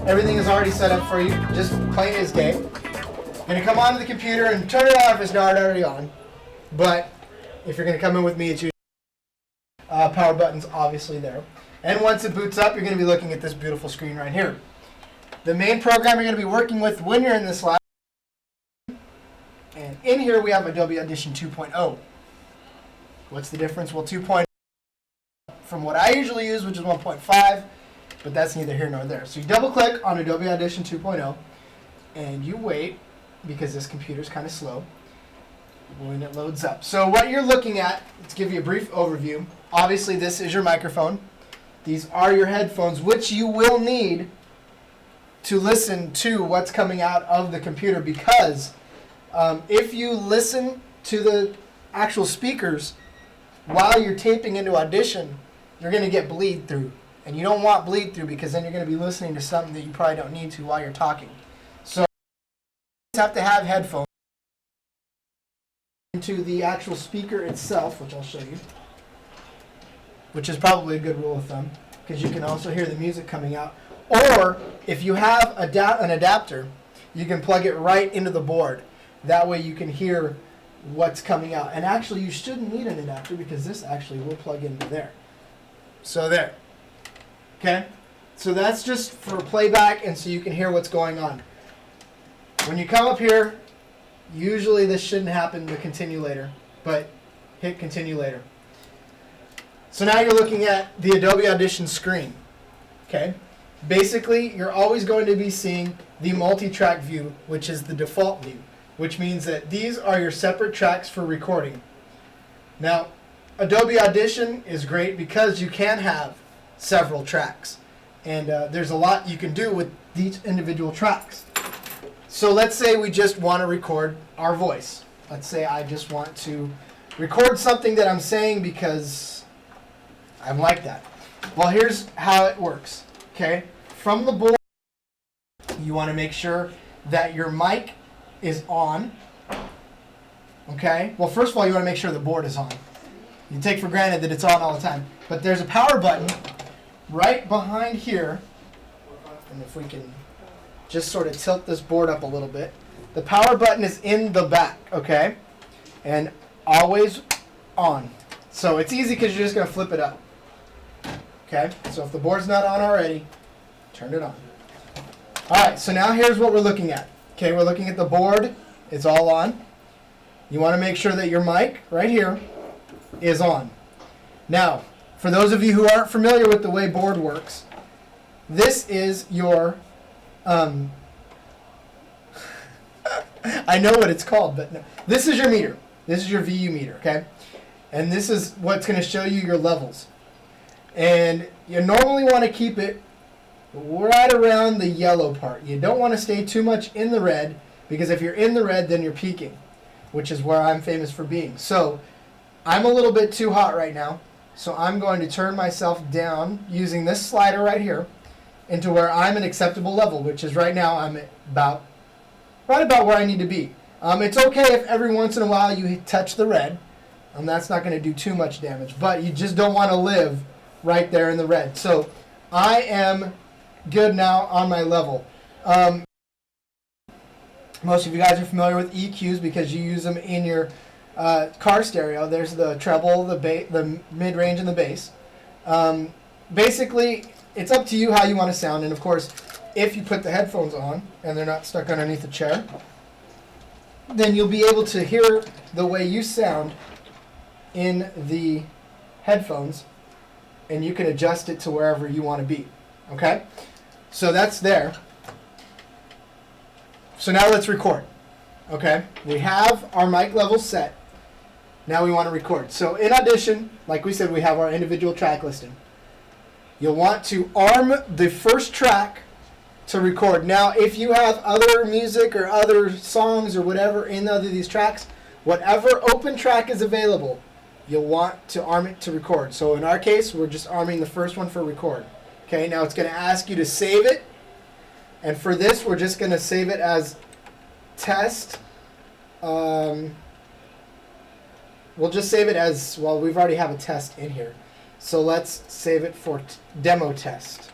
Everything is already set up for you, just plain as day. You're going to come onto the computer and turn it on if it's not already on. But if you're going to come in with me, it's usually power button's obviously there. And once it boots up, you're going to be looking at this beautiful screen right here. The main program you're going to be working with when you're in this lab, and in here we have Adobe Audition 2.0. What's the difference? Well, 2.0 from what I usually use, which is 1.5, but that's neither here nor there. So you double click on Adobe Audition 2.0 and you wait because this computer's kind of slow when it loads up. So what you're looking at, let's give you a brief overview. Obviously this is your microphone. These are your headphones, which you will need to listen to what's coming out of the computer, because if you listen to the actual speakers while you're taping into Audition, you're going to get bleed through. And you don't want bleed through, because then you're going to be listening to something that you probably don't need to while you're talking. So you have to have headphones into the actual speaker itself, which I'll show you, which is probably a good rule of thumb, because you can also hear the music coming out. Or if you have an adapter, you can plug it right into the board. That way you can hear what's coming out. And actually you shouldn't need an adapter, because this actually will plug into there. So there. Okay? So that's just for playback and so you can hear what's going on. When you come up here, usually this shouldn't happen to continue later, but hit continue later. So now you're looking at the Adobe Audition screen. Okay? Basically, you're always going to be seeing the multi-track view, which is the default view, which means that these are your separate tracks for recording. Now, Adobe Audition is great because you can have several tracks, and there's a lot you can do with these individual tracks. So let's say we just want to record our voice. Let's say I just want to record something that I'm saying because I'm like that. Well, here's how it works. Okay, from the board, you want to make sure that your mic is on. Okay, well, first of all, you want to make sure the board is on. You take for granted that it's on all the time, but there's a power button right behind here, and if we can just sort of tilt this board up a little bit, the power button is in the back, okay, and always on. So it's easy because you're just going to flip it up. Okay, so if the board's not on already, turn it on. Alright, so now here's what we're looking at. Okay, we're looking at the board. It's all on. You want to make sure that your mic, right here, is on. Now, for those of you who aren't familiar with the way board works, this is your, I know what it's called, but no. This is your meter. This is your VU meter, okay? And this is what's going to show you your levels. And you normally want to keep it right around the yellow part. You don't want to stay too much in the red, because if you're in the red, then you're peaking, which is where I'm famous for being. So I'm a little bit too hot right now, so I'm going to turn myself down using this slider right here into where I'm an acceptable level, which is right now I'm at right about where I need to be. It's okay if every once in a while you touch the red, and that's not going to do too much damage, but you just don't want to live right there in the red. So I am good now on my level. Most of you guys are familiar with EQs because you use them in your car stereo. There's the treble, the mid-range, and the bass. Basically, it's up to you how you want to sound. And of course, if you put the headphones on and they're not stuck underneath the chair, then you'll be able to hear the way you sound in the headphones, and you can adjust it to wherever you want to be. Okay? So that's there. So now let's record. Okay? We have our mic level set. Now we want to record. So in Audition, like we said, we have our individual track listing. You'll want to arm the first track to record. Now, if you have other music or other songs or whatever in other of these tracks, whatever open track is available, you'll want to arm it to record. So in our case, we're just arming the first one for record. Okay, now it's going to ask you to save it. And for this, we're just going to save it as test. We'll just save it as, well, we've already have a test in here. So let's save it for demo test.